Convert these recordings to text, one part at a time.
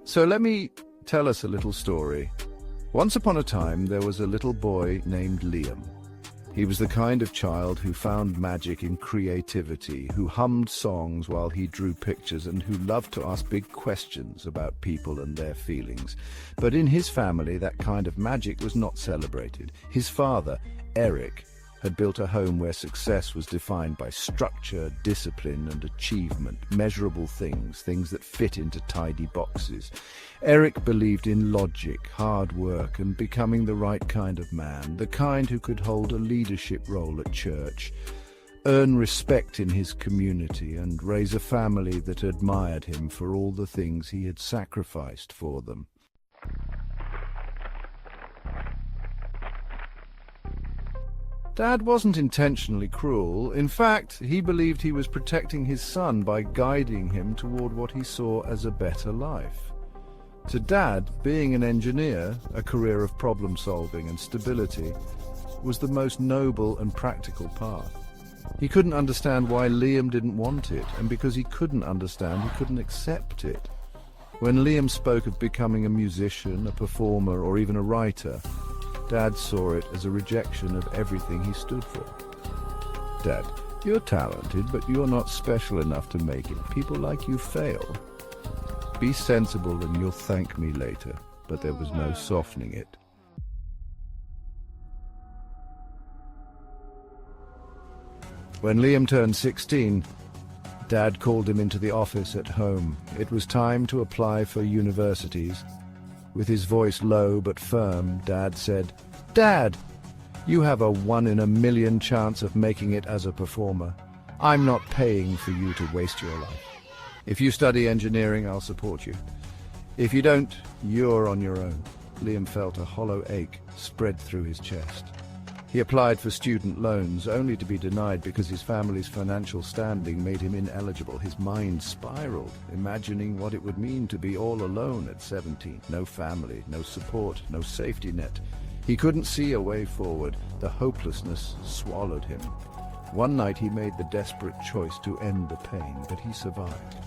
So let me tell us a little story. Once upon a time, there was a little boy named Liam. He was the kind of child who found magic in creativity, who hummed songs while he drew pictures, and who loved to ask big questions about people and their feelings. But in his family, that kind of magic was not celebrated. His father, Eric, had built a home where success was defined by structure, discipline, and achievement, measurable things that fit into tidy boxes. Eric believed in logic, hard work, and becoming the right kind of man, the kind who could hold a leadership role at church, earn respect in his community, and raise a family that admired him for all the things he had sacrificed for them. Dad wasn't intentionally cruel. In fact, he believed he was protecting his son by guiding him toward what he saw as a better life. To Dad, being an engineer, a career of problem-solving and stability, was the most noble and practical path. He couldn't understand why Liam didn't want it, and because he couldn't understand, he couldn't accept it. When Liam spoke of becoming a musician, a performer, or even a writer, Dad saw it as a rejection of everything he stood for. Dad, you're talented, but you're not special enough to make it. People like you fail. Be sensible and you'll thank me later. But there was no softening it. When Liam turned 16, Dad called him into the office at home. It was time to apply for universities. With his voice low but firm, Dad said, "Dad, you have a 1 in a million chance of making it as a performer. I'm not paying for you to waste your life. If you study engineering, I'll support you. If you don't, you're on your own." Liam felt a hollow ache spread through his chest. He applied for student loans, only to be denied because his family's financial standing made him ineligible. His mind spiraled, imagining what it would mean to be all alone at 17. No family, no support, no safety net. He couldn't see a way forward. The hopelessness swallowed him. One night he made the desperate choice to end the pain, but he survived.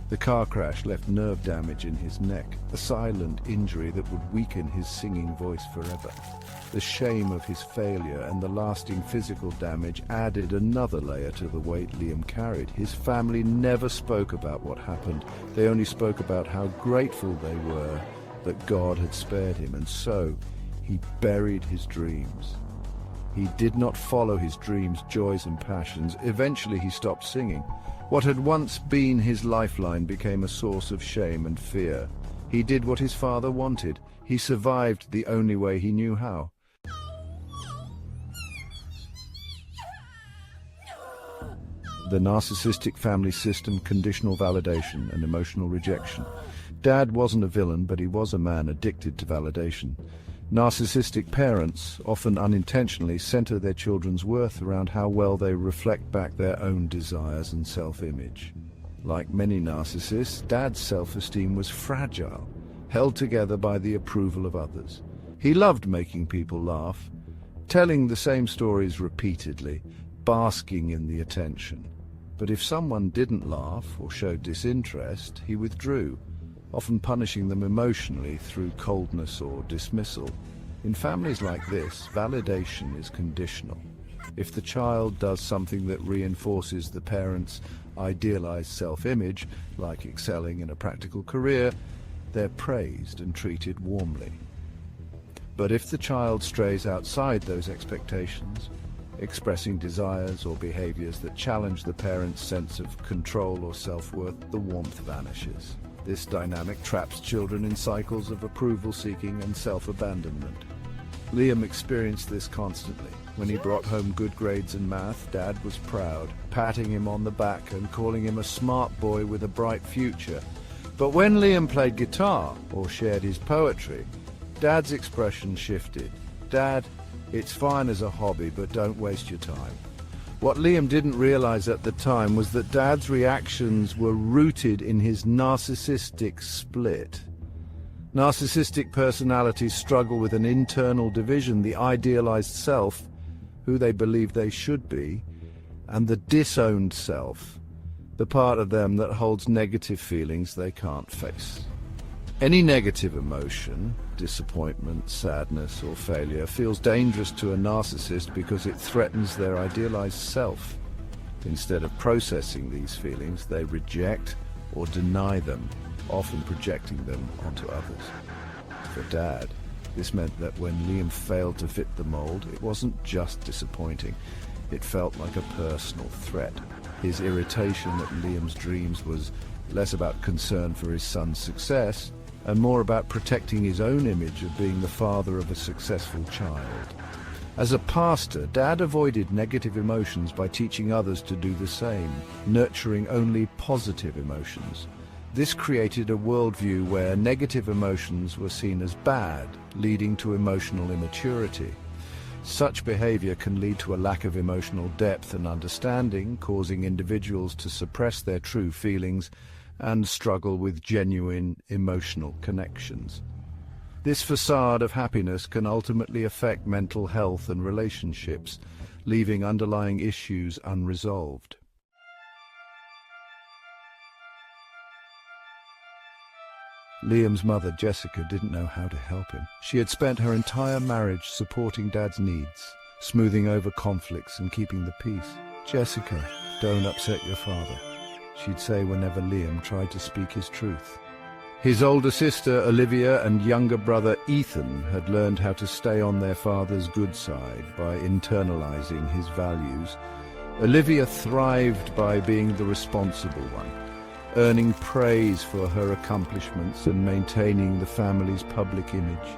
The car crash left nerve damage in his neck, a silent injury that would weaken his singing voice forever. The shame of his failure and the lasting physical damage added another layer to the weight Liam carried. His family never spoke about what happened. They only spoke about how grateful they were that God had spared him, and so he buried his dreams. He did not follow his dreams, joys, and passions. Eventually he stopped singing. What had once been his lifeline became a source of shame and fear. He did what his father wanted. He survived the only way he knew how. The narcissistic family system, conditional validation, and emotional rejection. Dad wasn't a villain, but he was a man addicted to validation. Narcissistic parents, often unintentionally, center their children's worth around how well they reflect back their own desires and self-image. Like many narcissists, Dad's self-esteem was fragile, held together by the approval of others. He loved making people laugh, telling the same stories repeatedly, basking in the attention. But if someone didn't laugh or showed disinterest, he withdrew, often punishing them emotionally through coldness or dismissal. In families like this, validation is conditional. If the child does something that reinforces the parent's idealized self-image, like excelling in a practical career, they're praised and treated warmly. But if the child strays outside those expectations, expressing desires or behaviors that challenge the parent's sense of control or self-worth, the warmth vanishes. This dynamic traps children in cycles of approval-seeking and self-abandonment. Liam experienced this constantly. When he brought home good grades in math, Dad was proud, patting him on the back and calling him a smart boy with a bright future. But when Liam played guitar or shared his poetry, Dad's expression shifted. "Dad, it's fine as a hobby, but don't waste your time." What Liam didn't realize at the time was that Dad's reactions were rooted in his narcissistic split. Narcissistic personalities struggle with an internal division: the idealized self, who they believe they should be, and the disowned self, the part of them that holds negative feelings they can't face. Any negative emotion, disappointment, sadness, or failure, feels dangerous to a narcissist because it threatens their idealized self. Instead of processing these feelings, they reject or deny them, often projecting them onto others. For Dad, this meant that when Liam failed to fit the mold, it wasn't just disappointing. It felt like a personal threat. His irritation at Liam's dreams was less about concern for his son's success and more about protecting his own image of being the father of a successful child. As a pastor, Dad avoided negative emotions by teaching others to do the same, nurturing only positive emotions. This created a worldview where negative emotions were seen as bad, leading to emotional immaturity. Such behavior can lead to a lack of emotional depth and understanding, causing individuals to suppress their true feelings and struggle with genuine emotional connections. This facade of happiness can ultimately affect mental health and relationships, leaving underlying issues unresolved. Liam's mother, Jessica, didn't know how to help him. She had spent her entire marriage supporting Dad's needs, smoothing over conflicts and keeping the peace. "Jessica, don't upset your father," she'd say whenever Liam tried to speak his truth. His older sister, Olivia, and younger brother, Ethan, had learned how to stay on their father's good side by internalizing his values. Olivia thrived by being the responsible one, earning praise for her accomplishments and maintaining the family's public image.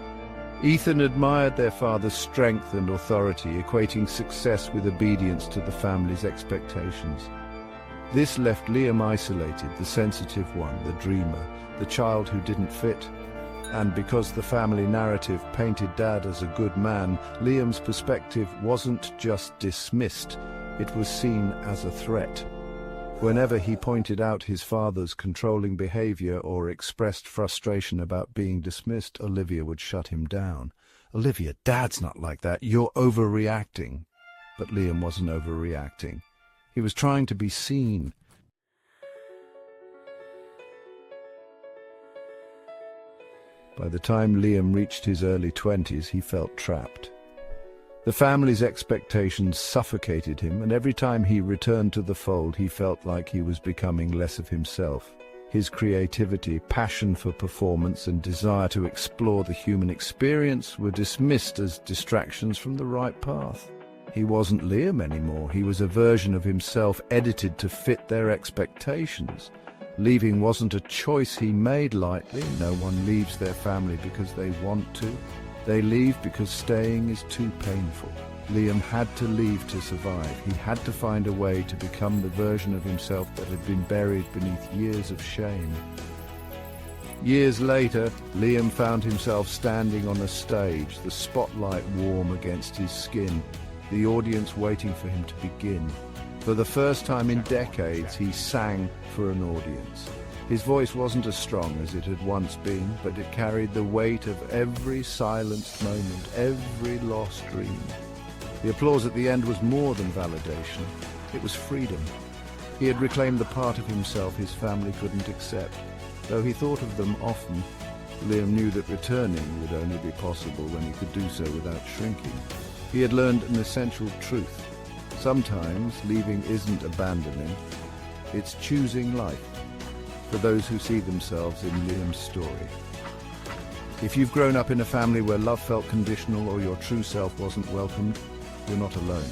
Ethan admired their father's strength and authority, equating success with obedience to the family's expectations. This left Liam isolated, the sensitive one, the dreamer, the child who didn't fit. And because the family narrative painted Dad as a good man, Liam's perspective wasn't just dismissed, it was seen as a threat. Whenever he pointed out his father's controlling behavior or expressed frustration about being dismissed, Olivia would shut him down. "Olivia, Dad's not like that. You're overreacting." But Liam wasn't overreacting. He was trying to be seen. By the time Liam reached his early 20s, he felt trapped. The family's expectations suffocated him, and every time he returned to the fold, he felt like he was becoming less of himself. His creativity, passion for performance, and desire to explore the human experience were dismissed as distractions from the right path. He wasn't Liam anymore. He was a version of himself edited to fit their expectations. Leaving wasn't a choice he made lightly. No one leaves their family because they want to. They leave because staying is too painful. Liam had to leave to survive. He had to find a way to become the version of himself that had been buried beneath years of shame. Years later, Liam found himself standing on a stage, the spotlight warm against his skin, the audience waiting for him to begin. For the first time in decades, he sang for an audience. His voice wasn't as strong as it had once been, but it carried the weight of every silenced moment, every lost dream. The applause at the end was more than validation. It was freedom. He had reclaimed the part of himself his family couldn't accept. Though he thought of them often, Liam knew that returning would only be possible when he could do so without shrinking. He had learned an essential truth. Sometimes leaving isn't abandoning, it's choosing life. For those who see themselves in Liam's story. If you've grown up in a family where love felt conditional or your true self wasn't welcomed, you're not alone.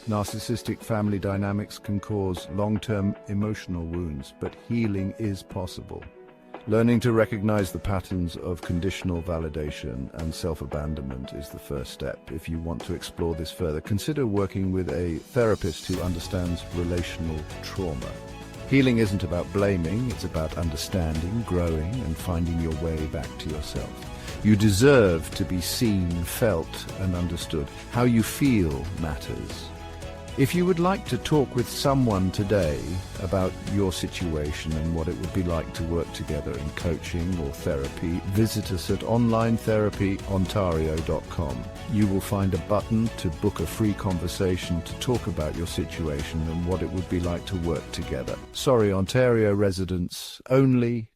Narcissistic family dynamics can cause long-term emotional wounds, but healing is possible. Learning to recognize the patterns of conditional validation and self-abandonment is the first step. If you want to explore this further, consider working with a therapist who understands relational trauma. Healing isn't about blaming, it's about understanding, growing, and finding your way back to yourself. You deserve to be seen, felt, and understood. How you feel matters. If you would like to talk with someone today about your situation and what it would be like to work together in coaching or therapy, visit us at onlinetherapyontario.com. You will find a button to book a free conversation to talk about your situation and what it would be like to work together. Sorry, Ontario residents only.